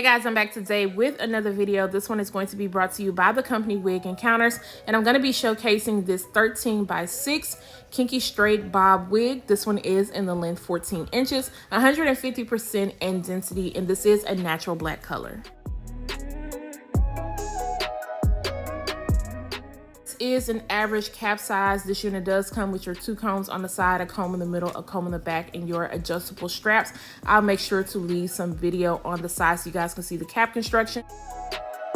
Hey guys, I'm back today with another video. This one is going to be brought to you by the company Wigencounters, and I'm going to be showcasing this 13x6 kinky straight bob wig. This one is in the length 14 inches, 150% in density, and this is a natural black color. Is an average cap size. This unit does come with your 2 combs on the side, a comb in the middle, a comb in the back, and your adjustable straps. I'll make sure to leave some video on the side so you guys can see the cap construction.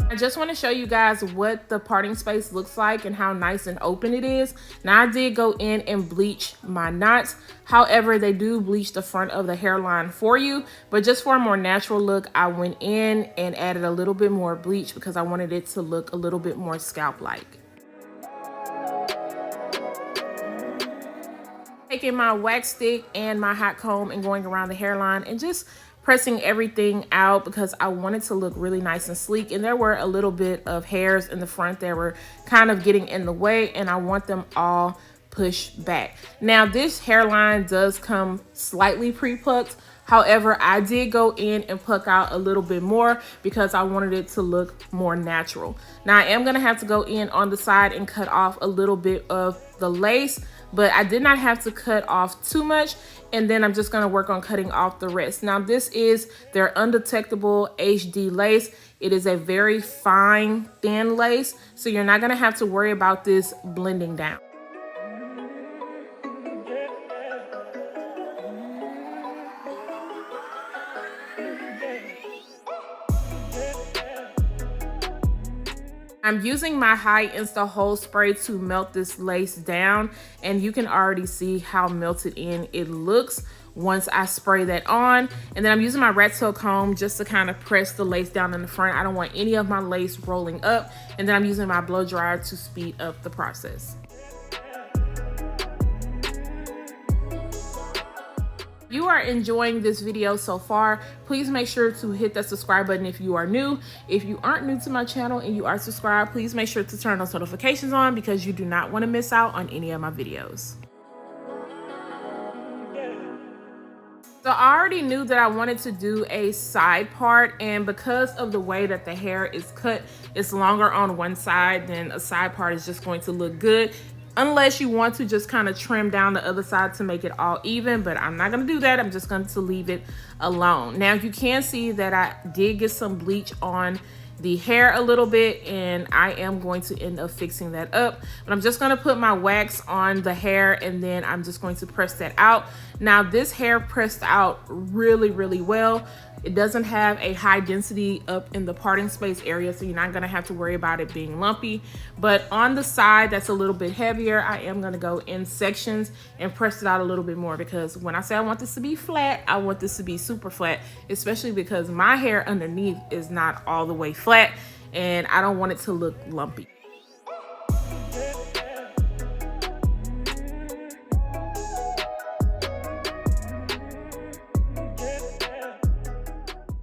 I just want to show you guys what the parting space looks like and how nice and open it is. Now I did go in and bleach my knots. However, they do bleach the front of the hairline for you, but just for a more natural look, I went in and added a little bit more bleach because I wanted it to look a little bit more scalp-like. Taking my wax stick and my hot comb and going around the hairline and just pressing everything out because I wanted to look really nice and sleek, and there were a little bit of hairs in the front that were kind of getting in the way, and I want them all pushed back. Now this hairline does come slightly pre-plucked. However, I did go in and pluck out a little bit more because I wanted it to look more natural. Now I am going to have to go in on the side and cut off a little bit of the lace, but I did not have to cut off too much, and then I'm just going to work on cutting off the rest. Now this is their undetectable HD lace. It is a very fine, thin lace, so you're not going to have to worry about this blending down. I'm using my high insta hold spray to melt this lace down, and you can already see how melted in it looks once I spray that on. And then I'm using my rat tail comb just to kind of press the lace down in the front. I don't want any of my lace rolling up. And then I'm using my blow dryer to speed up the process. If you are enjoying this video so far, please make sure to hit that subscribe button if you are new. If you aren't new to my channel and you are subscribed, please make sure to turn those notifications on because you do not want to miss out on any of my videos. So I already knew that I wanted to do a side part, and because of the way that the hair is cut, it's longer on one side, then a side part is just going to look good. Unless you want to just kind of trim down the other side to make it all even, but I'm not going to do that. I'm just going to leave it alone. Now you can see that I did get some bleach on the hair a little bit, and I am going to end up fixing that up. But I'm just going to put my wax on the hair, and then I'm just going to press that out. Now this hair pressed out really, really well. It doesn't have a high density up in the parting space area, so you're not gonna have to worry about it being lumpy. But on the side that's a little bit heavier, I am gonna go in sections and press it out a little bit more, because when I say I want this to be flat, I want this to be super flat, especially because my hair underneath is not all the way flat and I don't want it to look lumpy.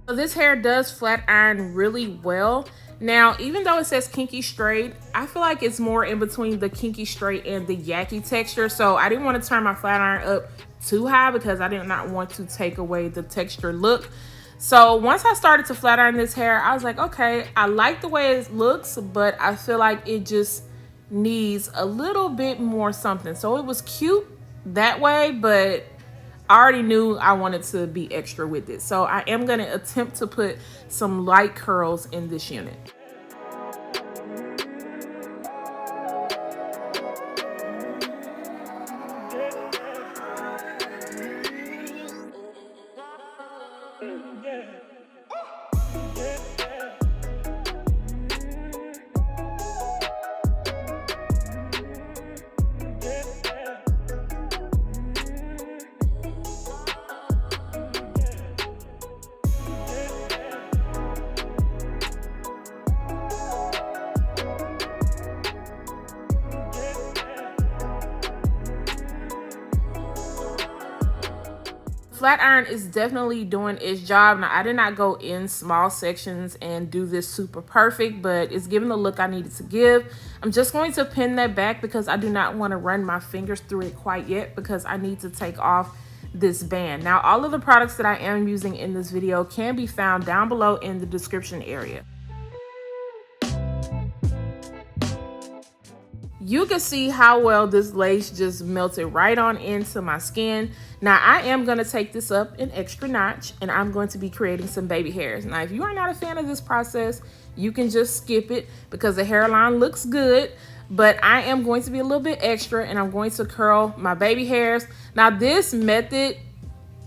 So this hair does flat iron really well. Now, even though it says kinky straight, I feel like it's more in between the kinky straight and the yaki texture. So I didn't want to turn my flat iron up too high because I did not want to take away the texture look. So once I started to flat iron this hair, I was like, okay, I like the way it looks, but I feel like it just needs a little bit more something. So it was cute that way, but I already knew I wanted to be extra with it. So I am going to attempt to put some light curls in this unit. Flat iron is definitely doing its job. Now I did not go in small sections and do this super perfect, but it's giving the look I needed to give. I'm just going to pin that back because I do not want to run my fingers through it quite yet, because I need to take off this band. Now, all of the products that I am using in this video can be found down below in the description area. You can see how well this lace just melted right on into my skin. Now, I am going to take this up an extra notch, and I'm going to be creating some baby hairs. Now, if you are not a fan of this process, you can just skip it because the hairline looks good. But I am going to be a little bit extra, and I'm going to curl my baby hairs. Now, this method,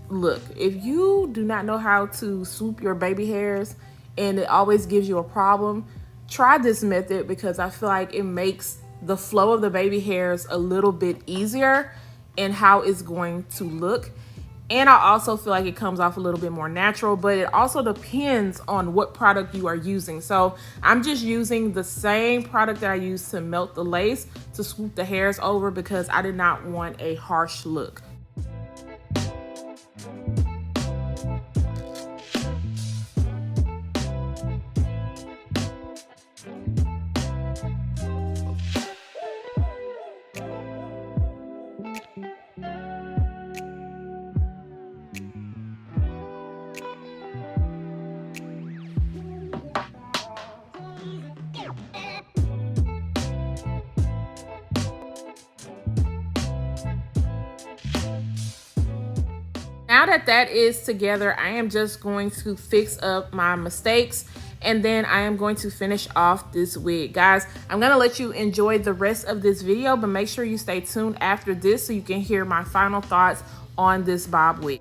look, if you do not know how to swoop your baby hairs and it always gives you a problem, try this method because I feel like it makes the flow of the baby hairs a little bit easier in how it's going to look. And I also feel like it comes off a little bit more natural, but it also depends on what product you are using. So I'm just using the same product that I used to melt the lace to swoop the hairs over because I did not want a harsh look. Now that that is together, I am just going to fix up my mistakes and then I am going to finish off this wig. Guys, I'm gonna let you enjoy the rest of this video, but make sure you stay tuned after this so you can hear my final thoughts on this bob wig.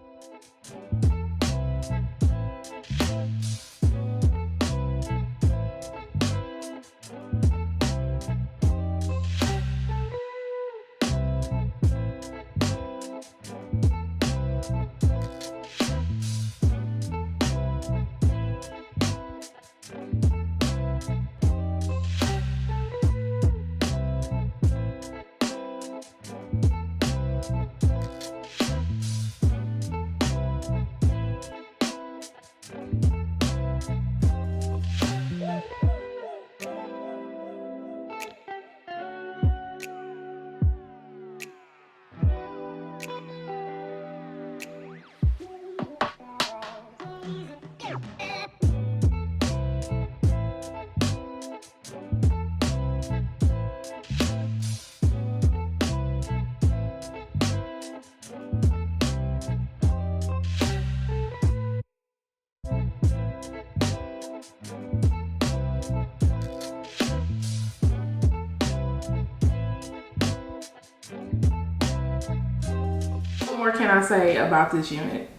What more can I say about this unit?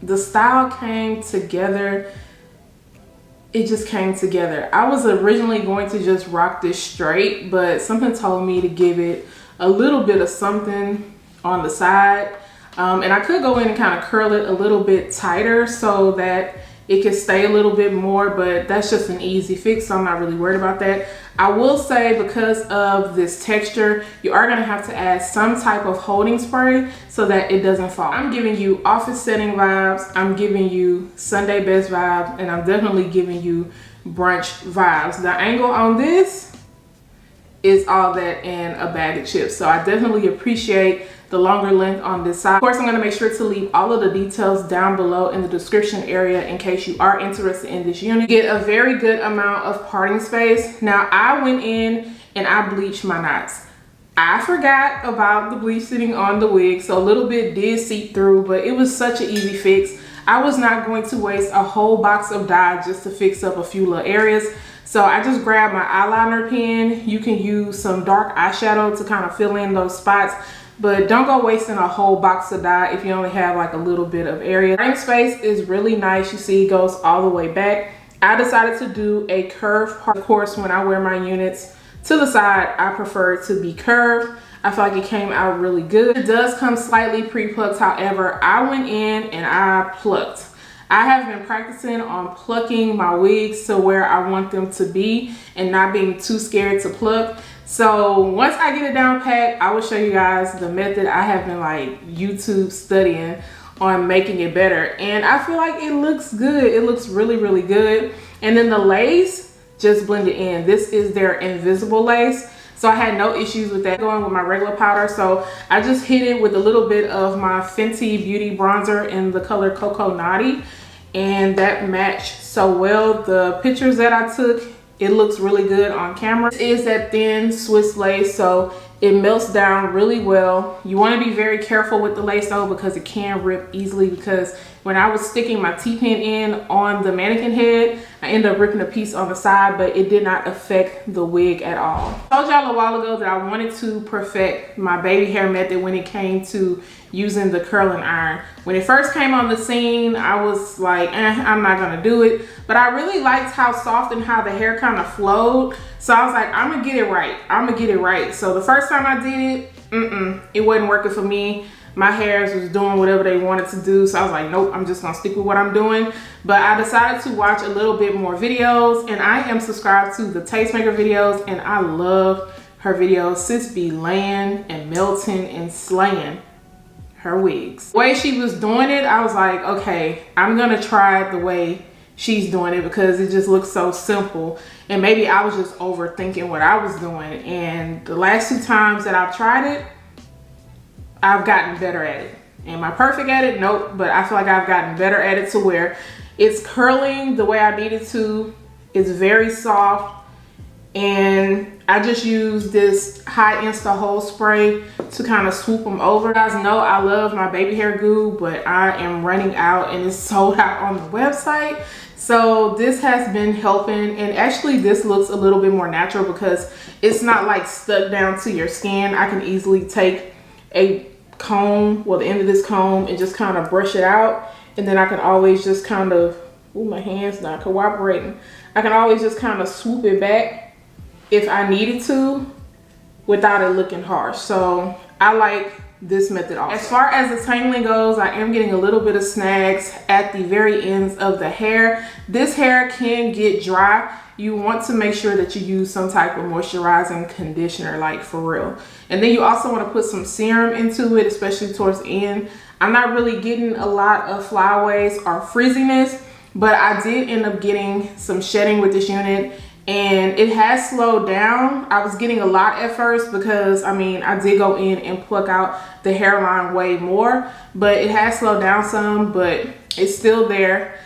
The style came together. It just came together. I was originally going to just rock this straight, but something told me to give it a little bit of something on the side. And I could go in and kind of curl it a little bit tighter so that it could stay a little bit more, but that's just an easy fix, so I'm not really worried about that. I will say because of this texture, you are gonna have to add some type of holding spray so that it doesn't fall. I'm giving you office setting vibes, I'm giving you Sunday best vibes, and I'm definitely giving you brunch vibes. The angle on this is all that and a bag of chips, so I definitely appreciate the longer length on this side. Of course, I'm going to make sure to leave all of the details down below in the description area in case you are interested in this unit. You get a very good amount of parting space. Now, I went in and I bleached my knots. I forgot about the bleach sitting on the wig, so a little bit did seep through, but it was such an easy fix. I was not going to waste a whole box of dye just to fix up a few little areas. So I just grabbed my eyeliner pen. You can use some dark eyeshadow to kind of fill in those spots, but don't go wasting a whole box of dye if you only have like a little bit of area. Parting space is really nice. You see it goes all the way back. I decided to do a curved part. Of course, when I wear my units to the side, I prefer it to be curved. I feel like it came out really good. It does come slightly pre-plucked, however, I went in and I plucked. I have been practicing on plucking my wigs to where I want them to be and not being too scared to pluck. So once I get it down pat, I will show you guys the method I have been like YouTube studying on making it better. And I feel like it looks good. It looks really, really good. And then the lace just blended in. This is their invisible lace. So I had no issues with that. Going with my regular powder, so I just hit it with a little bit of my Fenty Beauty bronzer in the color Cocoa Naughty, and that matched so well. The pictures that I took, it looks really good on camera. This is that thin Swiss lace, so it melts down really well. You want to be very careful with the lace though, because it can rip easily, because when I was sticking my T-pin in on the mannequin head, I ended up ripping a piece on the side, but it did not affect the wig at all. I told y'all a while ago that I wanted to perfect my baby hair method when it came to using the curling iron. When it first came on the scene, I was like, I'm not gonna do it. But I really liked how soft and how the hair kind of flowed. So I was like, I'm gonna get it right. I'm gonna get it right. So the first time I did it, it wasn't working for me. My hairs was doing whatever they wanted to do. So I was like, nope, I'm just gonna stick with what I'm doing. But I decided to watch a little bit more videos, and I am subscribed to the Tastemaker videos, and I love her videos. Sis be laying and melting and slaying her wigs. The way she was doing it, I was like, okay, I'm gonna try it the way she's doing it, because it just looks so simple. And maybe I was just overthinking what I was doing. And the last 2 times that I've tried it, I've gotten better at it. Am I perfect at it? Nope, but I feel like I've gotten better at it to where it's curling the way I need it to. It's very soft. And I just use this high insta hold spray to kind of swoop them over. You guys know I love my baby hair goo, but I am running out and it's sold out on the website. So this has been helping, and actually this looks a little bit more natural because it's not like stuck down to your skin. I can easily take a comb, well, the end of this comb, and just kind of brush it out, and then I can always just kind of, ooh, my hand's not cooperating. I can always just kind of swoop it back if I needed to without it looking harsh. So I like this method also. As far as the tangling goes, I am getting a little bit of snags at the very ends of the hair. This hair can get dry. You want to make sure that you use some type of moisturizing conditioner, like for real. And then you also want to put some serum into it, especially towards the end. I'm not really getting a lot of flyaways or frizziness, but I did end up getting some shedding with this unit, and it has slowed down. I was getting a lot at first because, I mean, I did go in and pluck out the hairline way more, but it has slowed down some, but it's still there.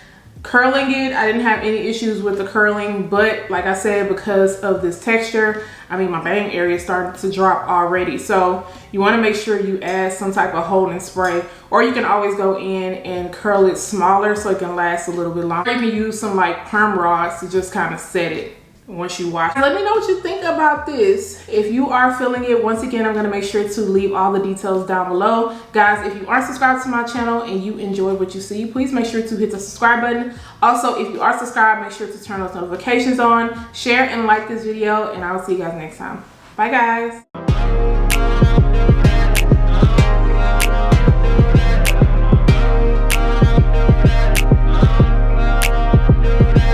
Curling it, I didn't have any issues with the curling, but like I said, because of this texture, I mean, my bang area started to drop already. So you want to make sure you add some type of holding spray, or you can always go in and curl it smaller so it can last a little bit longer. You can use some like perm rods to just kind of set it once you wash. Let me know what you think about this. If you are feeling it, once again, I'm going to make sure to leave all the details down below. Guys, if you aren't subscribed to my channel and you enjoy what you see, please make sure to hit the subscribe button. Also, if you are subscribed, make sure to turn those notifications on, share and like this video, and I will see you guys next time. Bye guys.